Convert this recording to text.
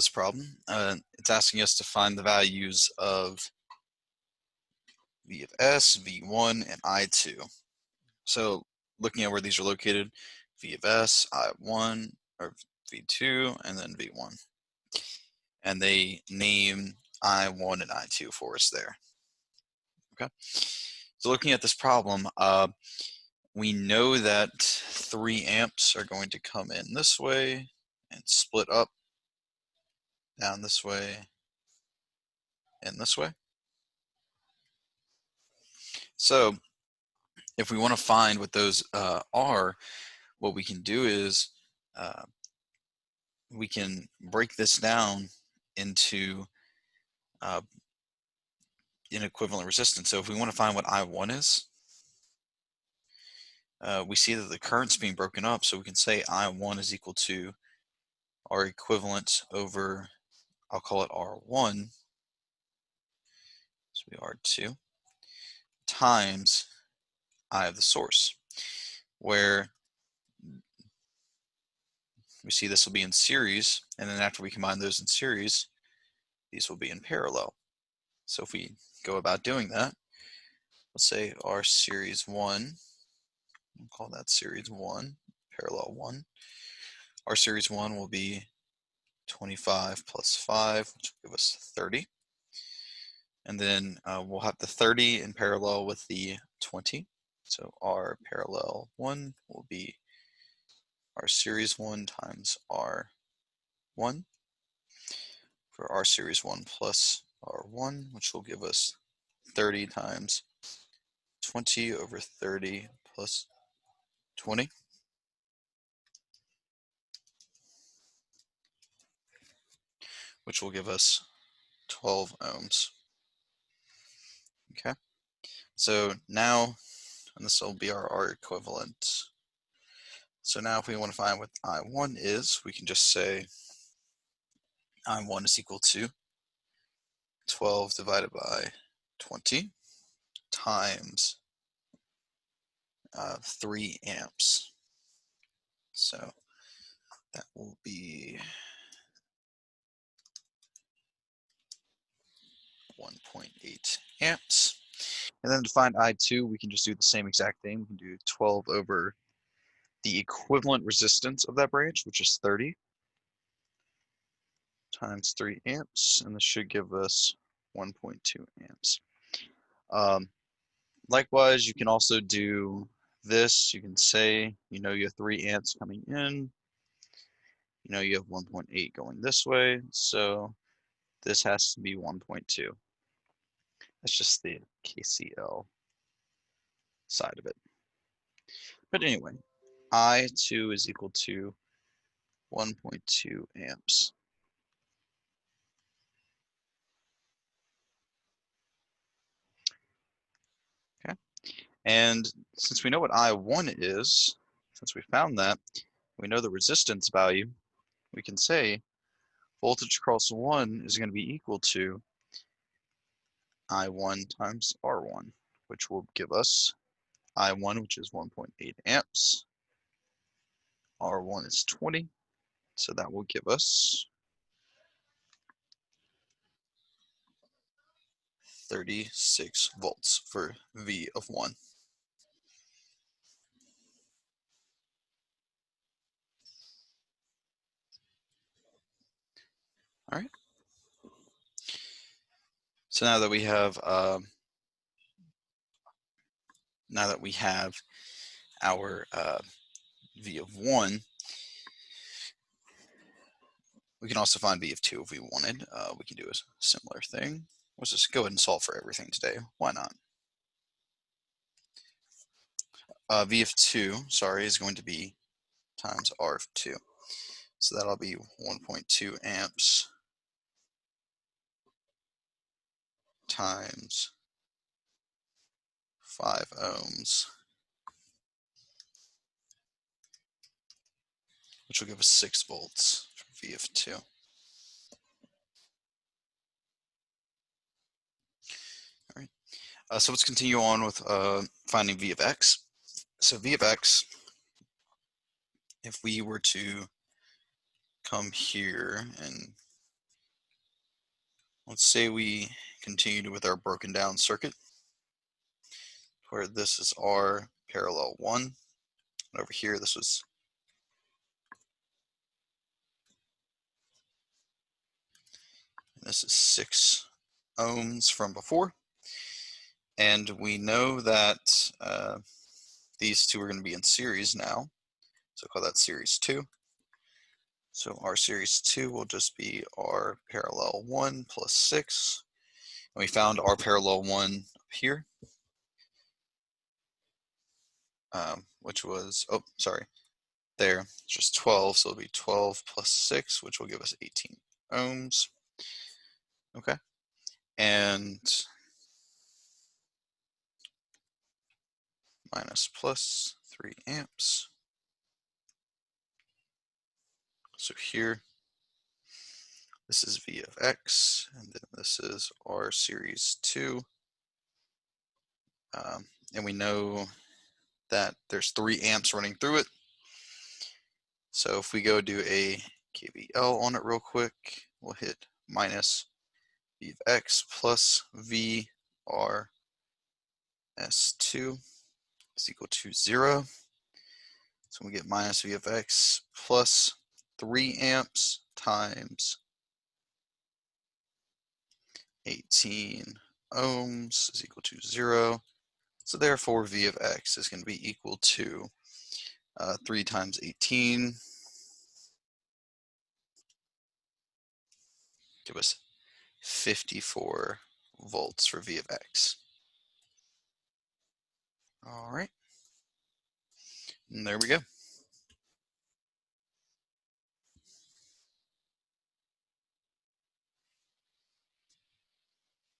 this problem. It's asking us to find the values of v of s, v1, and I2. So looking at where these are located, v of s, I1, or v2, and then v1. And they name I1 and I2 for us there. Okay. So looking at this problem, we know that 3 amps are going to come in this way and split up down this way and this way. So if we want to find what those are, what we can do is we can break this down into an equivalent resistance. So if we want to find what I1 is, we see that the current's being broken up, so we can say I1 is equal to our equivalent over, I'll call it R1, so we R2, times I of the source, where we see this will be in series, and then after we combine those in series, these will be in parallel. So if we go about doing that, let's say our series 1, we'll call that series 1, parallel 1. Our series 1 will be 25 plus 5, which will give us 30. And then we'll have the 30 in parallel with the 20. So our parallel 1 will be our series 1 times R1 for our series 1 plus R1, which will give us 30 times 20 over 30 plus 20. Which will give us 12 ohms. Okay, so now, and this will be our equivalent. So now if we want to find what I1 is, we can just say I1 is equal to 12 divided by 20 times 3 amps. So that will be 1.8 amps. And then to find I2, we can just do the same exact thing. We can do 12 over the equivalent resistance of that branch, which is 30, times 3 amps, and this should give us 1.2 amps. Likewise, you can also do this. You can say, you have 3 amps coming in. You have 1.8 going this way, so this has to be 1.2. That's just the KCL side of it. But anyway, I2 is equal to 1.2 amps. Okay, and since we know what I1 is, since we found that, we know the resistance value, we can say voltage across 1 is going to be equal to I1 times R1, which will give us I1, which is 1.8 amps. R1 is 20, so that will give us 36 volts for V of 1. All right. So now that we have our V of 1, we can also find V of 2 if we wanted. We can do a similar thing. Let's just go ahead and solve for everything today. Why not? V of 2, sorry, is going to be times R of 2. So that'll be 1.2 amps times 5 ohms, which will give us 6 volts for V of 2. All right. So let's continue on with finding V of x. So V of x, if we were to come here and let's say we continued with our broken down circuit, where this is our parallel 1, and over here this was this is 6 ohms from before, and we know that these two are going to be in series now, so call that series 2. So our series 2 will just be our parallel 1 plus 6, and we found our parallel 1 up here, which was, oh, sorry, there, it's just 12, so it'll be 12 plus 6, which will give us 18 ohms. Okay, and minus plus 3 amps. So here, this is V of X, and then this is our series 2. And we know that there's 3 amps running through it. So if we go do a KVL on it real quick, we'll hit minus V of X plus V R S2 is equal to 0. So we get minus V of X plus 3 amps times 18 ohms is equal to 0. So therefore V of X is going to be equal to 3 times 18, give us 54 volts for V of X. All right, and there we go.